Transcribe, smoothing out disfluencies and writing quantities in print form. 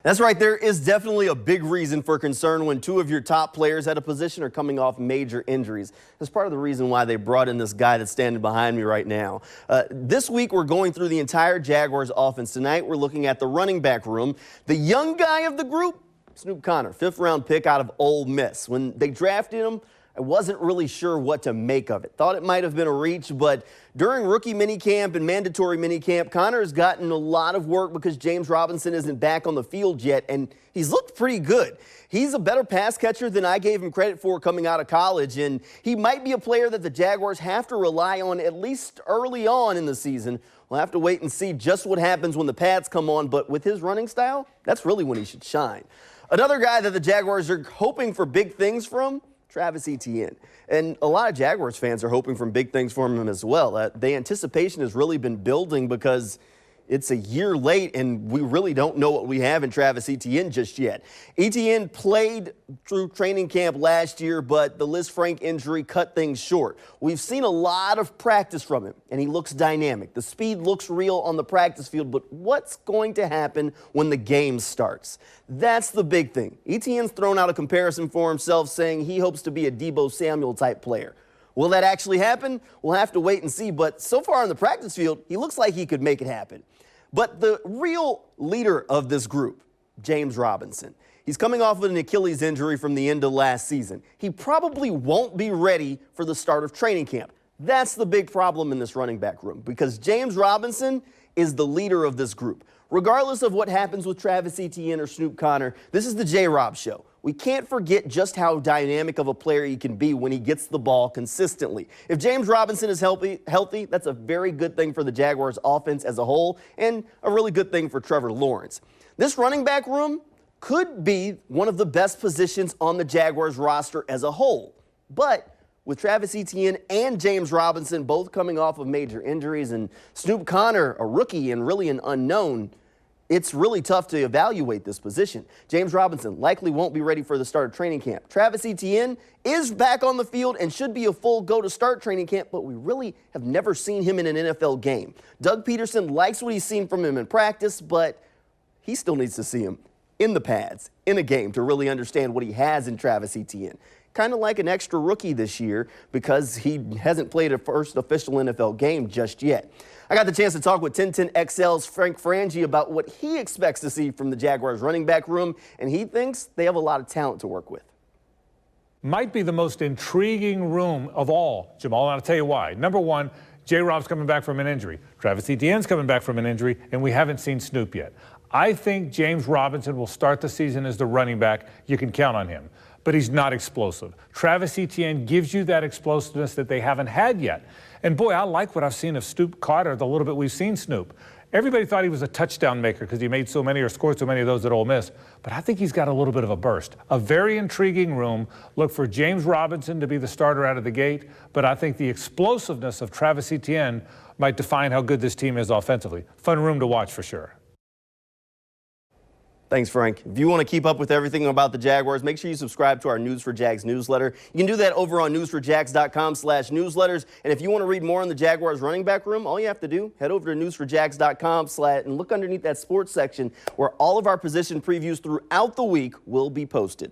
That's right. There is definitely a big reason for concern when two of your top players at a position are coming off major injuries. That's part of the reason why they brought in this guy that's standing behind me right now. This week, we're going through the entire Jaguars offense. Tonight, we're looking at the running back room. The young guy of the group, Snoop Conner, fifth-round pick out of Ole Miss. When they drafted him, I wasn't really sure what to make of it. Thought it might have been a reach, but during rookie minicamp and mandatory minicamp, Conner has gotten a lot of work because James Robinson isn't back on the field yet, and he's looked pretty good. He's a better pass catcher than I gave him credit for coming out of college, and he might be a player that the Jaguars have to rely on at least early on in the season. We'll have to wait and see just what happens when the pads come on, but with his running style, that's really when he should shine. Another guy that the Jaguars are hoping for big things from, Travis Etienne. And a lot of Jaguars fans are hoping for big things from him as well. The anticipation has really been building because it's a year late and we really don't know what we have in Travis Etienne just yet. Etienne played through training camp last year, but the Liz Frank injury cut things short. We've seen a lot of practice from him, and he looks dynamic. The speed looks real on the practice field, but what's going to happen when the game starts? That's the big thing. Etienne's thrown out a comparison for himself, saying he hopes to be a Deebo Samuel type player. Will that actually happen? We'll have to wait and see, but so far on the practice field, he looks like he could make it happen. But the real leader of this group, James Robinson, he's coming off of an Achilles injury from the end of last season. He probably won't be ready for the start of training camp. That's the big problem in this running back room because James Robinson is the leader of this group. Regardless of what happens with Travis Etienne or Snoop Conner, this is the J-Rob Show. We can't forget just how dynamic of a player he can be when he gets the ball consistently. If James Robinson is healthy, that's a very good thing for the Jaguars offense as a whole and a really good thing for Trevor Lawrence. This running back room could be one of the best positions on the Jaguars roster as a whole. But with Travis Etienne and James Robinson both coming off of major injuries and Snoop Conner, a rookie and really an unknown, it's really tough to evaluate this position. James Robinson likely won't be ready for the start of training camp. Travis Etienne is back on the field and should be a full go to start training camp, but we really have never seen him in an NFL game. Doug Peterson likes what he's seen from him in practice, but he still needs to see him in the pads, in a game, to really understand what he has in Travis Etienne. Kind of like an extra rookie this year because he hasn't played a first official NFL game just yet. I got the chance to talk with 1010XL's Frank Frangie about what he expects to see from the Jaguars running back room, and he thinks they have a lot of talent to work with. Might be the most intriguing room of all, Jamal, and I'll tell you why. Number one, J-Rob's coming back from an injury. Travis Etienne's coming back from an injury, and we haven't seen Snoop yet. I think James Robinson will start the season as the running back. You can count on him. But he's not explosive. Travis Etienne gives you that explosiveness that they haven't had yet. And boy, I like what I've seen of Snoop Carter, the little bit we've seen Snoop. Everybody thought he was a touchdown maker because he made so many or scored so many of those at Ole Miss. But I think he's got a little bit of a burst. A very intriguing room. Look for James Robinson to be the starter out of the gate. But I think the explosiveness of Travis Etienne might define how good this team is offensively. Fun room to watch for sure. Thanks, Frank. If you want to keep up with everything about the Jaguars, make sure you subscribe to our News for Jags newsletter. You can do that over on newsforjags.com/newsletters. And if you want to read more on the Jaguars running back room, all you have to do, head over to newsforjags.com and look underneath that sports section where all of our position previews throughout the week will be posted.